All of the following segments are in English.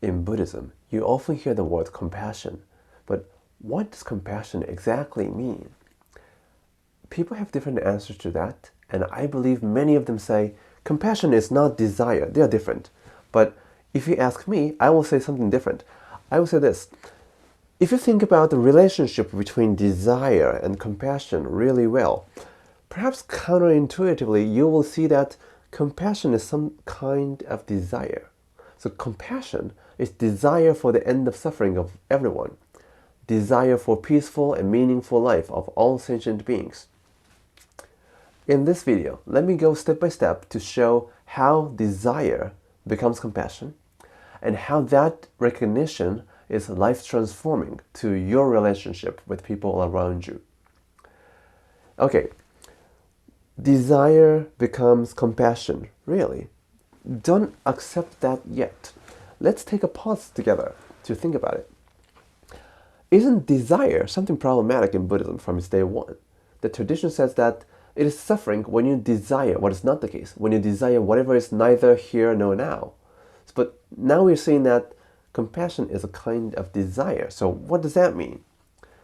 In Buddhism, you often hear the word compassion, but what does compassion exactly mean? People have different answers to that, and I believe many of them say compassion is not desire. They are different. But if you ask me, I will say something different. I will say this. If you think about the relationship between desire and compassion really well, perhaps counterintuitively, you will see that compassion is some kind of desire. So compassion is desire for the end of suffering of everyone, desire for peaceful and meaningful life of all sentient beings. In this video, let me go step by step to show how desire becomes compassion and how that recognition is life transforming to your relationship with people around you. Okay, desire becomes compassion, really? Don't accept that yet. Let's take a pause together to think about it. Isn't desire something problematic in Buddhism from its day one? The tradition says that it is suffering when you desire what is not the case, when you desire whatever is neither here nor now. But now we're saying that compassion is a kind of desire. So what does that mean?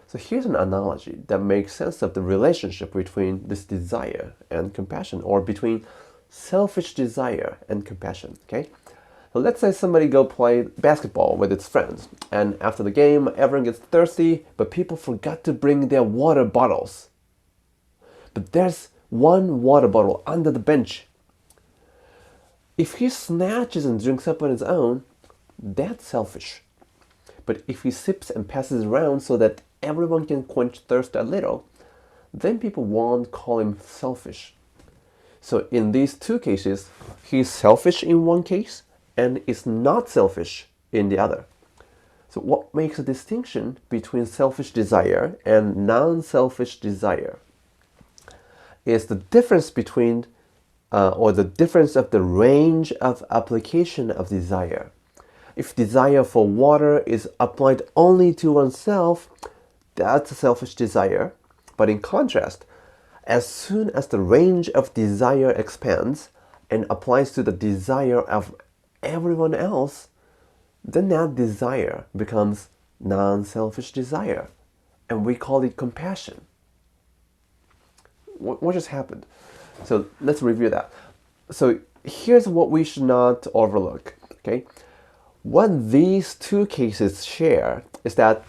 So here's an analogy that makes sense of the relationship between this desire and compassion, or between selfish desire and compassion, okay? So let's say somebody go play basketball with its friends, and after the game, everyone gets thirsty, but people forgot to bring their water bottles. But there's one water bottle under the bench. If he snatches and drinks up on his own, that's selfish. But if he sips and passes around so that everyone can quench thirst a little, then people won't call him selfish. So in these two cases, he's selfish in one case and is not selfish in the other. So what makes a distinction between selfish desire and non-selfish desire is the difference between or the difference of the range of application of desire. If desire for water is applied only to oneself, that's a selfish desire. But in contrast, as soon as the range of desire expands and applies to the desire of everyone else, then that desire becomes non-selfish desire. And we call it compassion. What just happened? So let's review that. So here's what we should not overlook, okay? What these two cases share is that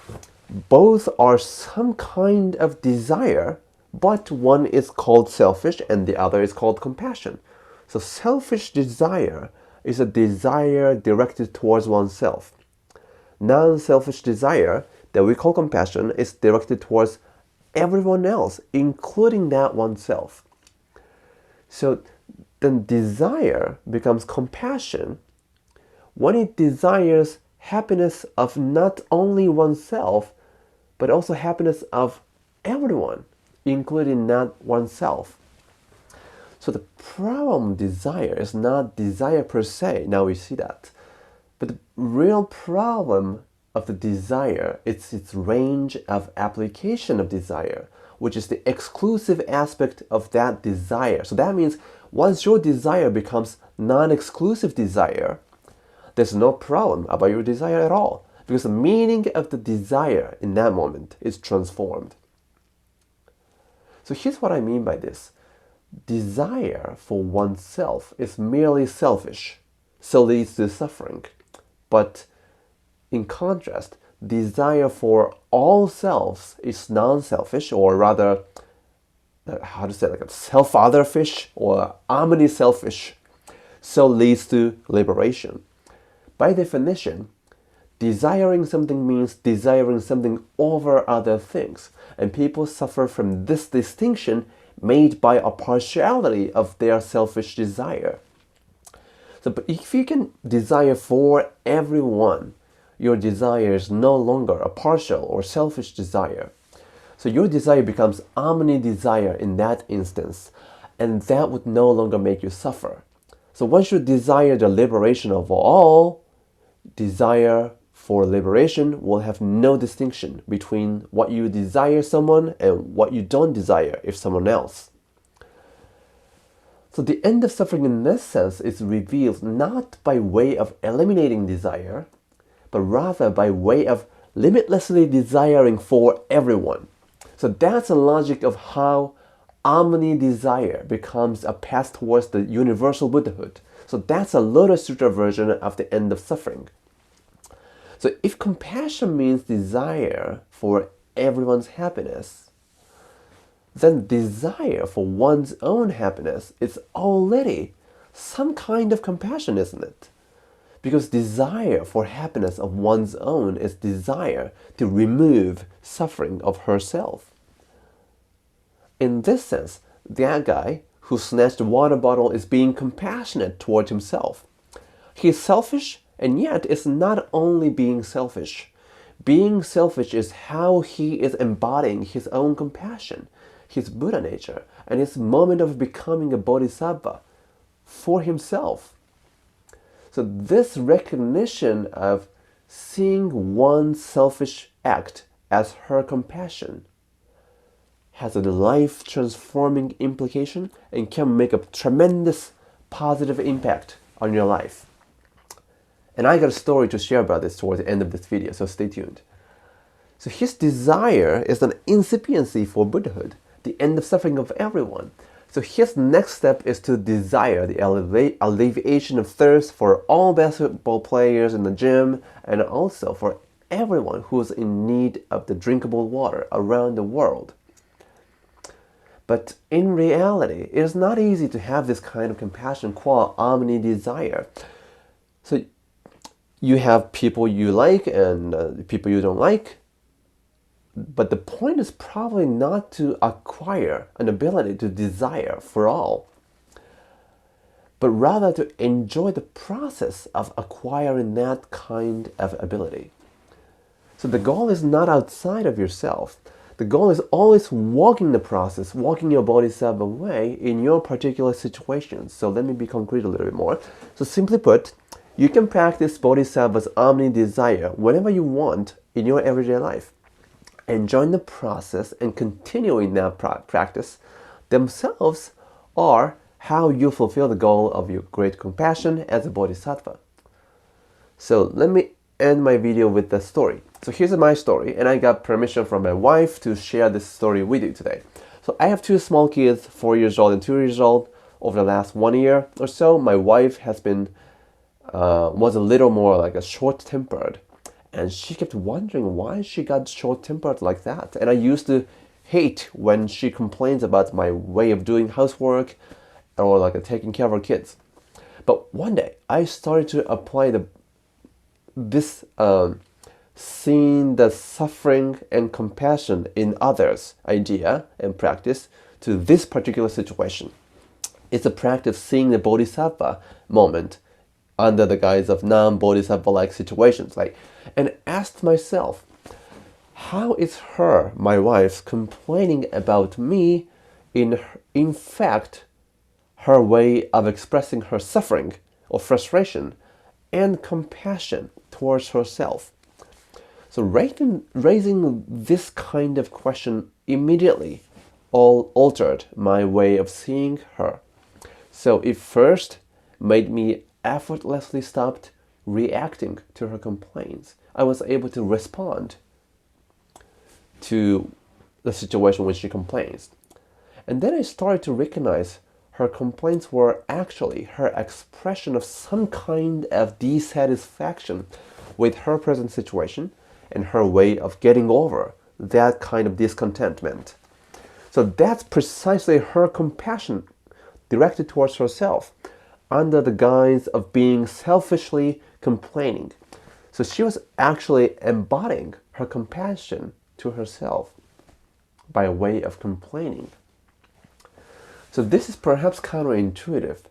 both are some kind of desire, but one is called selfish and the other is called compassion. So selfish desire is a desire directed towards oneself. Non-selfish desire that we call compassion is directed towards everyone else, including that oneself. So then desire becomes compassion when it desires happiness of not only oneself, but also happiness of everyone, including not oneself. So the problem desire is not desire per se, now we see that. But the real problem of the desire, it's its range of application of desire, which is the exclusive aspect of that desire. So that means once your desire becomes non-exclusive desire, there's no problem about your desire at all, because the meaning of the desire in that moment is transformed. So here's what I mean by this. Desire for oneself is merely selfish, so leads to suffering. But in contrast, desire for all selves is non-selfish, or rather, how to say, like a self-other-fish or omni-selfish, so leads to liberation. By definition, desiring something means desiring something over other things, and people suffer from this distinction made by a partiality of their selfish desire. So, but if you can desire for everyone, your desire is no longer a partial or selfish desire. So your desire becomes omni-desire in that instance, and that would no longer make you suffer. So once you desire the liberation of all, desire for liberation will have no distinction between what you desire someone and what you don't desire if someone else. So the end of suffering in this sense is revealed not by way of eliminating desire, but rather by way of limitlessly desiring for everyone. So that's the logic of how omni-desire becomes a path towards the universal Buddhahood. So that's a Lotus Sutra version of the end of suffering. So if compassion means desire for everyone's happiness, then desire for one's own happiness is already some kind of compassion, isn't it? Because desire for happiness of one's own is desire to remove suffering of herself. In this sense, that guy who snatched a water bottle is being compassionate toward himself. He is selfish, and yet it's not only being selfish. Being selfish is how he is embodying his own compassion, his Buddha nature, and his moment of becoming a bodhisattva for himself. So this recognition of seeing one's selfish act as her compassion has a life-transforming implication and can make a tremendous positive impact on your life. And I got a story to share about this towards the end of this video, so stay tuned. So his desire is an incipiency for Buddhahood, the end of suffering of everyone. So his next step is to desire the alleviation of thirst for all basketball players in the gym and also for everyone who is in need of the drinkable water around the world. But in reality, it is not easy to have this kind of compassion qua omni-desire. So you have people you like and people you don't like. But the point is probably not to acquire an ability to desire for all, but rather to enjoy the process of acquiring that kind of ability. So the goal is not outside of yourself. The goal is always walking the process, walking your bodhisattva way in your particular situation. So let me be concrete a little bit more. So simply put, you can practice bodhisattva's omni-desire whenever you want in your everyday life. Enjoying the process and continuing that practice themselves are how you fulfill the goal of your great compassion as a bodhisattva. So let me end my video with the story. So here's my story, and I got permission from my wife to share this story with you today. So I have two small kids, 4 years old and 2 years old. Over the last 1 year or so, my wife has been was a little more like a short-tempered. And she kept wondering why she got short-tempered like that. And I used to hate when she complains about my way of doing housework or like taking care of her kids. But one day I started to apply this seeing the suffering and compassion in others idea and practice to this particular situation. It's a practice seeing the bodhisattva moment under the guise of non-bodhisattva-like situations, and asked myself, how is her, my wife, complaining about me in fact her way of expressing her suffering or frustration and compassion towards herself? So raising this kind of question immediately altered my way of seeing her. So it first made me effortlessly stopped reacting to her complaints. I was able to respond to the situation when she complains. And then I started to recognize her complaints were actually her expression of some kind of dissatisfaction with her present situation and her way of getting over that kind of discontentment. So that's precisely her compassion directed towards herself, under the guise of being selfishly complaining. So she was actually embodying her compassion to herself by way of complaining. So this is perhaps counterintuitive,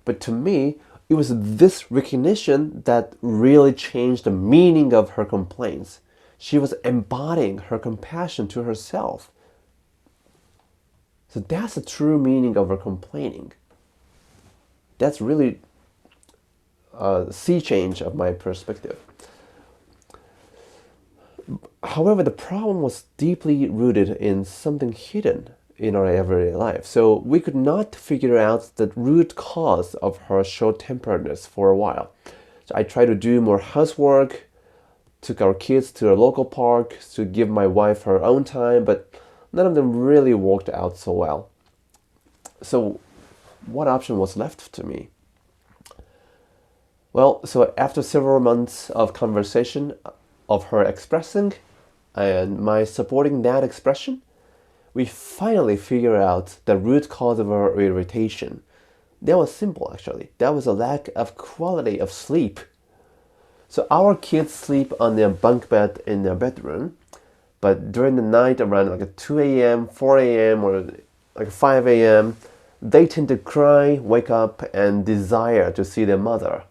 but to me, it was this recognition that really changed the meaning of her complaints. She was embodying her compassion to herself. So that's the true meaning of her complaining. That's really a sea change of my perspective. However, the problem was deeply rooted in something hidden in our everyday life. So we could not figure out the root cause of her short-temperedness for a while. So I tried to do more housework, took our kids to a local park to give my wife her own time, but none of them really worked out so well. So what option was left to me? Well, so after several months of conversation, of her expressing and my supporting that expression, we finally figured out the root cause of her irritation. That was simple, actually. That was a lack of quality of sleep. So our kids sleep on their bunk bed in their bedroom, but during the night around like 2 a.m., 4 a.m., or like 5 a.m., they tend to cry, wake up, and desire to see their mother.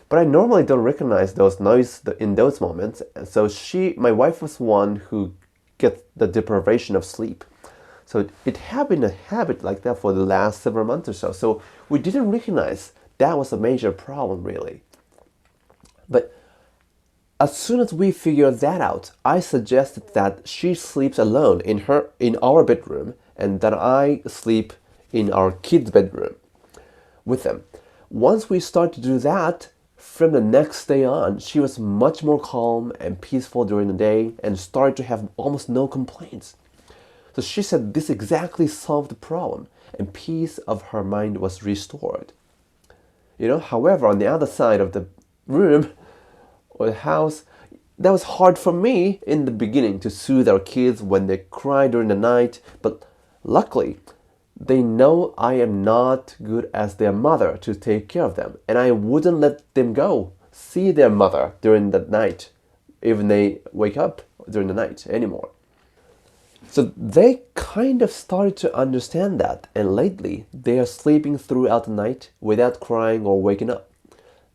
But I normally don't recognize those noises in those moments, and so my wife was one who gets the deprivation of sleep. So it had been a habit like that for the last several months or so. So we didn't recognize that was a major problem, really. But as soon as we figured that out, I suggested that she sleeps alone in our bedroom, and that I sleep in our kids' bedroom with them. Once we started to do that, from the next day on, she was much more calm and peaceful during the day and started to have almost no complaints. So she said this exactly solved the problem, and peace of her mind was restored. However, on the other side of the room or the house, that was hard for me in the beginning to soothe our kids when they cry during the night, but luckily, they know I am not good as their mother to take care of them, and I wouldn't let them go see their mother during the night, even they wake up during the night anymore. So they kind of started to understand that, and lately they are sleeping throughout the night without crying or waking up.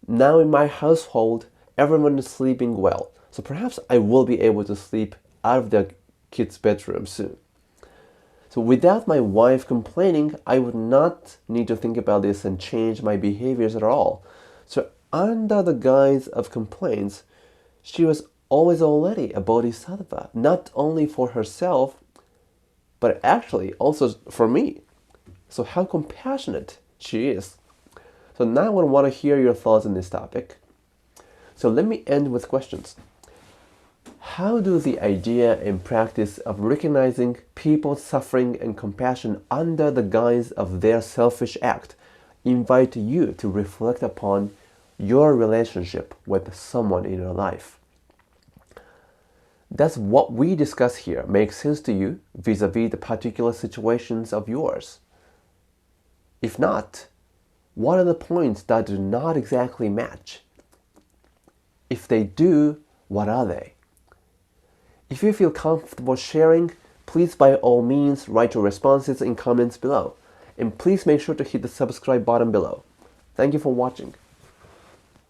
Now in my household, everyone is sleeping well, so perhaps I will be able to sleep out of their kids' bedroom soon. So without my wife complaining, I would not need to think about this and change my behaviors at all. So under the guise of complaints, she was always already a bodhisattva, not only for herself, but actually also for me. So how compassionate she is. So now I want to hear your thoughts on this topic. So let me end with questions. How do the idea and practice of recognizing people's suffering and compassion under the guise of their selfish act invite you to reflect upon your relationship with someone in your life? Does what we discuss here make sense to you vis-a-vis the particular situations of yours? If not, what are the points that do not exactly match? If they do, what are they? If you feel comfortable sharing, please by all means write your responses in comments below. And please make sure to hit the subscribe button below. Thank you for watching.